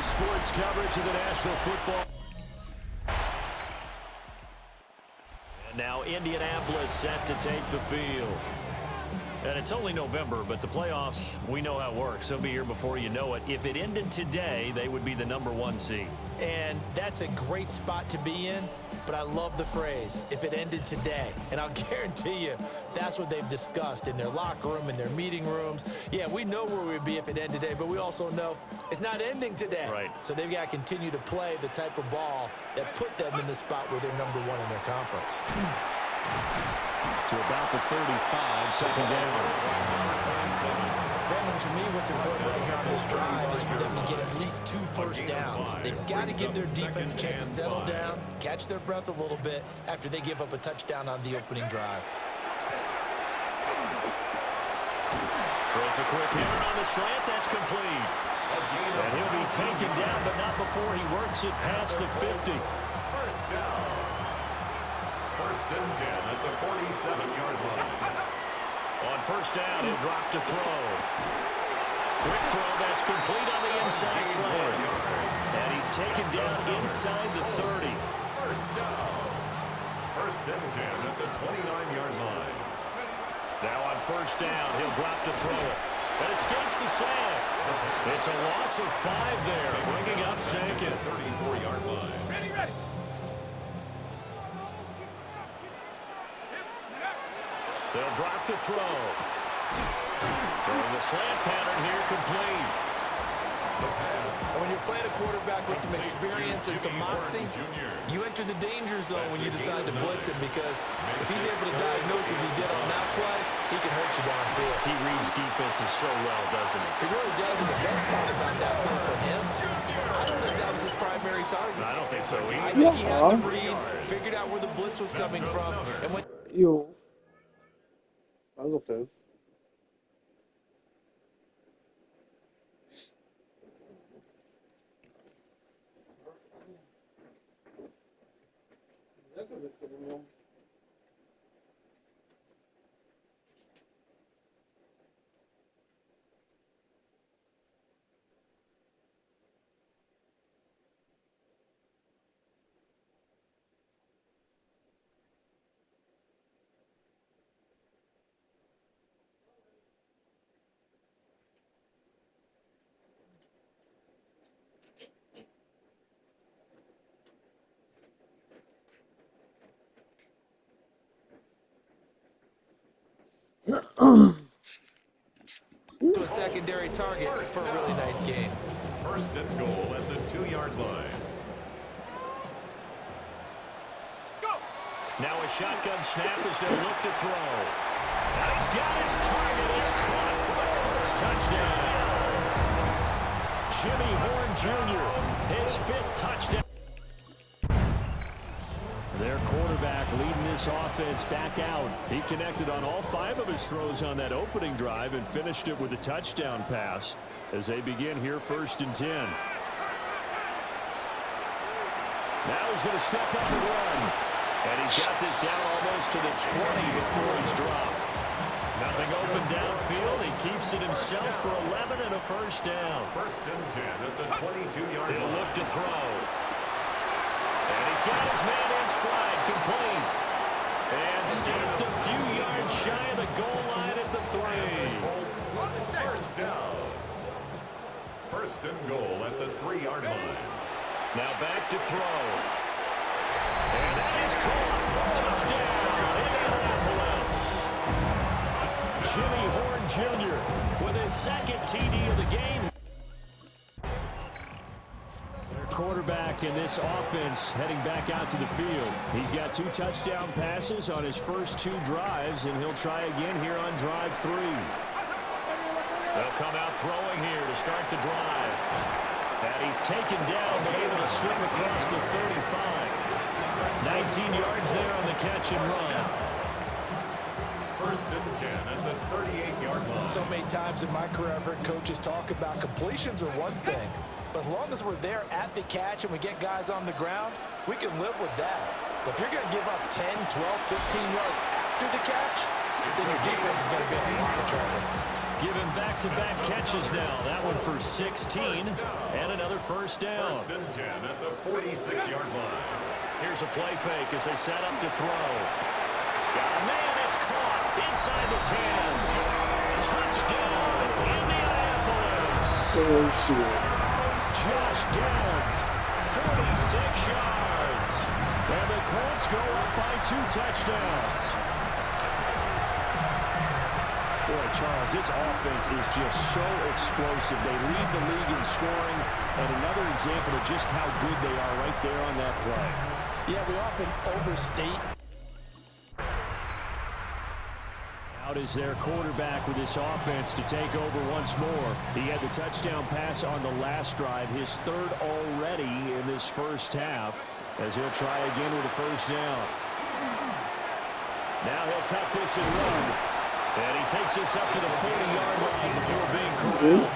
sports coverage of the National Football. And now Indianapolis set to take the field. And it's only November, but the playoffs, we know how it works. They'll be here before you know it. If it ended today, they would be the #1 seed. And that's a great spot to be in, but I love the phrase, if it ended today. And I'll guarantee you, that's what they've discussed in their locker room, in their meeting rooms. Yeah, we know where we'd be if it ended today, but we also know it's not ending today. Right. So they've got to continue to play the type of ball that put them in the spot where they're #1 in their conference. To about the 35, second down. Brandon, to me, what's important right here on this drive is for them to get at least 2 first downs. They've got to give their defense a chance to settle down, catch their breath a little bit after they give up a touchdown on the opening drive. Throws a quick hitter on the slant. That's complete. And he'll be taken down, but not before he works it past the 50. First down. First and 10 at the 47-yard line. On first down, he'll drop to throw. Quick throw, that's complete on the inside slant. And he's taken down inside the 30. First down. First and 10 at the 29-yard line. Now on first down, he'll drop to throw it. But escapes the sack. It's a loss of 5 there, bringing up second. 34-yard line. Ready. They'll drop to throw. Throwing the slant pattern here, complete. And when you're playing a quarterback with some experience and some moxie, you enter the danger zone when you decide to blitz him, because if he's able to diagnose as he did on that play, he can hurt you downfield. He reads defenses so well, doesn't he? He really does, and the best part about that play for him, I don't think that was his primary target. I don't think so either. I think he had to read, figured out where the blitz was coming from, and when... Jo. Also fest. to a secondary target for a really nice game. First and goal at the 2-yard line. Now a shotgun snap as they look to throw. Now he's got his target. It's caught for a Colts touchdown. Jimmy Horn Jr., his 5th touchdown. Their quarterback leading this offense back out. He connected on all 5 of his throws on that opening drive and finished it with a touchdown pass as they begin here first and 10. Now he's going to step up and run. And he's got this down almost to the 20 before he's dropped. Nothing open downfield. He keeps it himself for 11 and a first down. First and 10 at the 22-yard line. He'll look to throw. And he's got his man in stride, complete. And stopped a few yards shy of the goal line at the 3. First down. First and goal at the 3-yard line. Now back to throw. And that is caught. Touchdown, Indianapolis. Jimmy Horn Jr. with his 2nd TD of the game. Quarterback in this offense heading back out to the field. He's got 2 touchdown passes on his first 2 drives, and he'll try again here on drive 3. They'll come out throwing here to start the drive. And he's taken down, but able to slip across the 35. 19 yards there on the catch and run. First and 10 at the 38-yard line. So many times in my career I've heard coaches talk about completions are one thing, but as long as we're there at the catch and we get guys on the ground, we can live with that. But if you're going to give up 10, 12, 15 yards after the catch, then your defense is going to be in a lot of trouble. Given back-to-back catches now. That one for 16 and another first down. First and 10 at the 46-yard line. Here's a play fake as they set up to throw. Got a man, it's caught inside the 10. Touchdown, Indianapolis. Josh Downs, 46 yards. And the Colts go up by 2 touchdowns. Boy, Charles, this offense is just so explosive. They lead the league in scoring, and another example of just how good they are right there on that play. Yeah, we often overstate. Out is their quarterback with this offense to take over once more. He had the touchdown pass on the last drive, his third already in this first half, as he'll try again with a first down. Now he'll tuck this and run. And he takes this up to the 40-yard line before being corralled.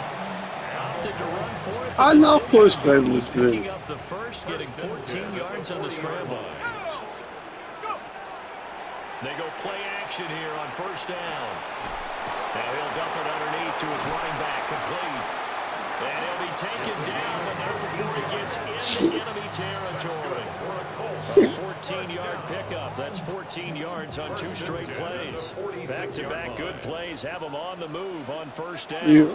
Opted to run for it. I love first down with picking up the first, getting 14 yards on the scramble. They go play action here on first down. Now he'll dump it underneath to his running back, complete. And he'll be taken down, but not before he gets into enemy territory. A 14-yard pickup. That's 14 yards on 2 straight plays. Back-to-back good plays have him on the move on first down. Yeah.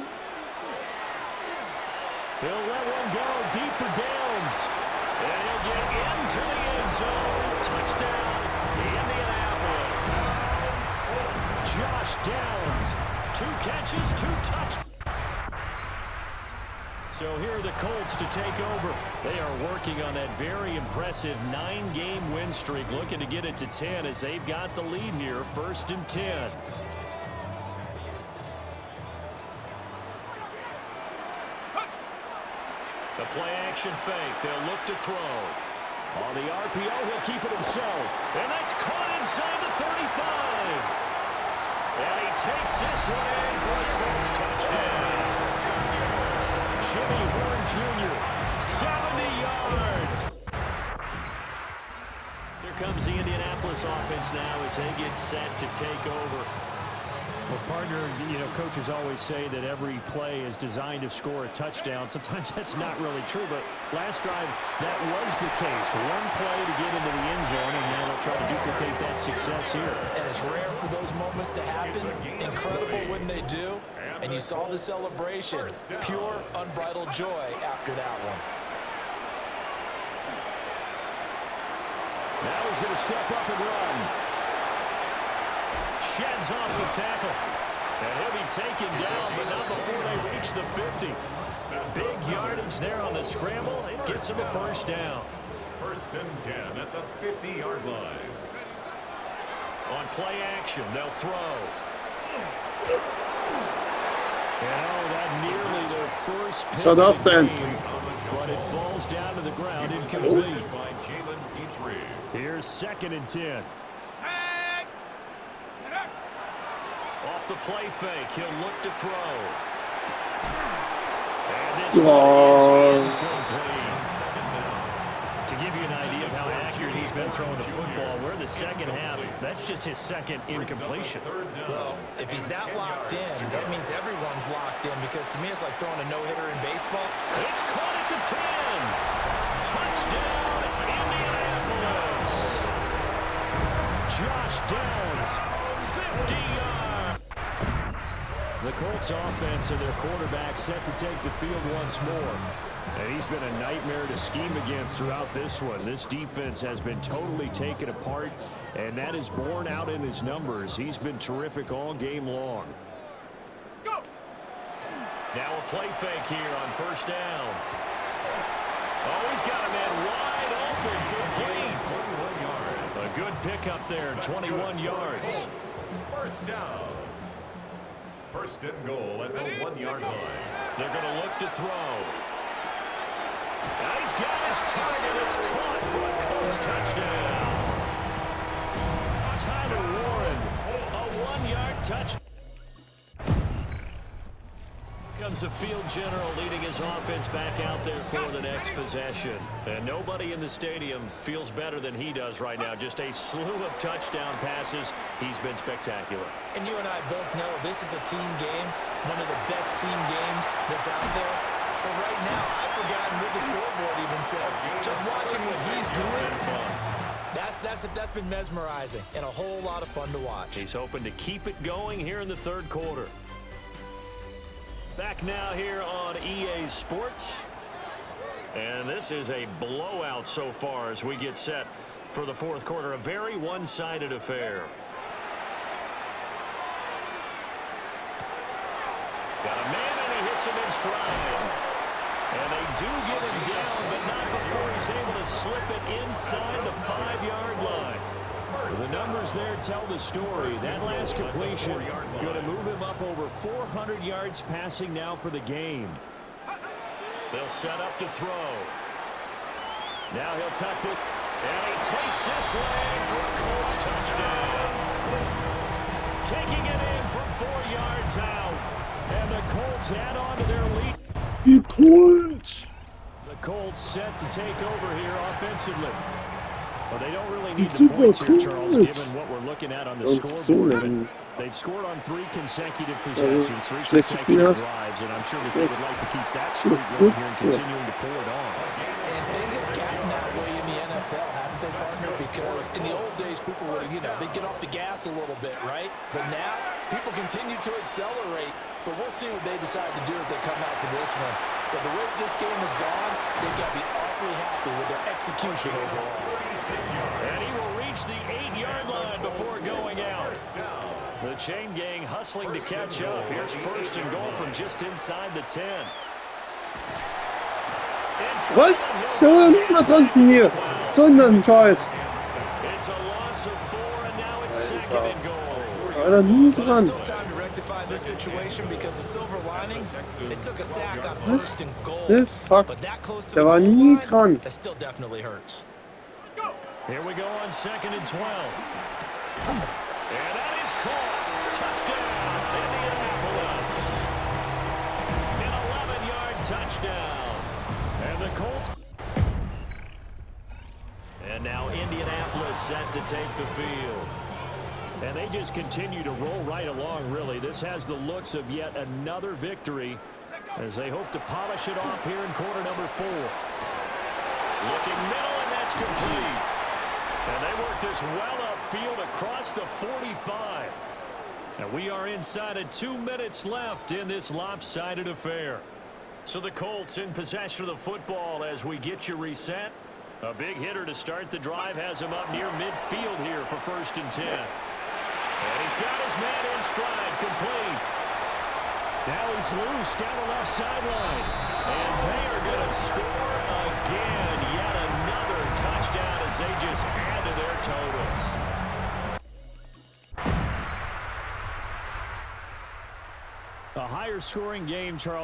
He'll let one go deep for Downs. And he'll get into the end zone. Touchdown, Indianapolis. Josh Downs, 2 catches, 2 touchdowns. So here are the Colts to take over. They are working on that very impressive 9-game win streak, looking to get it to 10 as they've got the lead here, first and 10. The play action fake. They'll look to throw. On the RPO, he'll keep it himself. And that's caught inside the 35. And he takes this one in for a Colts touchdown. Jimmy Horn Jr., 70 yards. Here comes the Indianapolis offense now as they get set to take over. Well, partner, coaches always say that every play is designed to score a touchdown. Sometimes that's not really true, but last drive, that was the case. One play to get into the end zone, and now they'll try to duplicate that success here. And it's rare for those moments to happen. Incredible when they do. And you saw the celebration. Pure, unbridled joy after that one. Now he's going to step up and run. Sheds off the tackle. And he'll be taken down, but not before they reach the 50. Big yardage there on the scramble. It gets him a first down. First and 10 at the 50-yard line. On play action, they'll throw. That nearly their first pick So that's of the it. game, but it falls down to the ground incomplete. Here's second and 10. Off the play fake, he'll look to throw. And this one is incomplete. To give you an idea of how accurate he's been throwing the football, we're in the second half. That's just his second incompletion. Well, if he's that locked in, that means everyone's locked in, because to me it's like throwing a no-hitter in baseball. It's caught at the 10. Touchdown, Indianapolis. Josh Downs, 50 yards. The Colts offense and their quarterback set to take the field once more. And he's been a nightmare to scheme against throughout this one. This defense has been totally taken apart, and that is borne out in his numbers. He's been terrific all game long. Go! Now a play fake here on first down. Oh, he's got a man wide open, complete. A good pickup there, 21 yards. First down. First and goal at the 1-yard line. They're going to look to throw. Now he's got his target. It's caught for a Colts touchdown. Tyler Warren, a 1-yard touchdown. Comes the field general leading his offense back out there for the next possession. And nobody in the stadium feels better than he does right now. Just a slew of touchdown passes. He's been spectacular. And you and I both know this is a team game, one of the best team games that's out there. But right now, I've forgotten what the scoreboard even says. Just watching what he's doing. That's been mesmerizing and a whole lot of fun to watch. He's hoping to keep it going here in the third quarter. Back now here on EA Sports. And this is a blowout so far as we get set for the fourth quarter. A very one-sided affair. Got a man and he hits him in stride. And they do get him down, but not before he's able to slip it inside the 5-yard line. The numbers there tell the story. That last completion going to move him up over 400 yards passing now for the game. They'll set up to throw. Now he'll tuck it. And he takes this way for a Colts touchdown. Taking it in from 4 yards out. And the Colts add on to their lead. You Colts! The Colts set to take over here offensively. Well, they don't really need the points here, Charles, given what we're looking at on the scoreboard. But they've scored on 3 consecutive possessions, 3 consecutive drives, and I'm sure that they would like to keep that streak going here and continuing to pull it on. And things have gotten that way in the NFL, haven't they, partner? Because in the old days, people would, they'd get off the gas a little bit, right? But now, people continue to accelerate. But we'll see what they decide to do as they come out for this one. But the way this game has gone, they've got to be awfully happy with their execution overall. And he will reach the 8-yard line before going out. The chain gang hustling to catch up. Here's first and goal from just inside the 10. Was? Da war niemand dran von mir. Sondern Scheiß. It's a loss of 4 and now it's second and goal. Alter, nie dran. Still time to rectify this situation because the silver lining, it took a sack on first and goal. Fuck. But that close to Der the war goal nie line, dran. that still definitely hurts. Here we go on second and 12. And that is caught. Touchdown, Indianapolis. An 11-yard touchdown. And the Colts. And now Indianapolis set to take the field. And they just continue to roll right along, really. This has the looks of yet another victory as they hope to polish it off here in quarter number 4. Looking middle, and that's complete. And they work this well upfield across the 45. And we are inside of 2 minutes left in this lopsided affair. So the Colts in possession of the football as we get you reset. A big hitter to start the drive has him up near midfield here for first and 10. And he's got his man in stride, complete. Now he's loose down the left sideline. And they are going to score again. Yet another touchdown as they just add to their totals. A higher scoring game, Charles.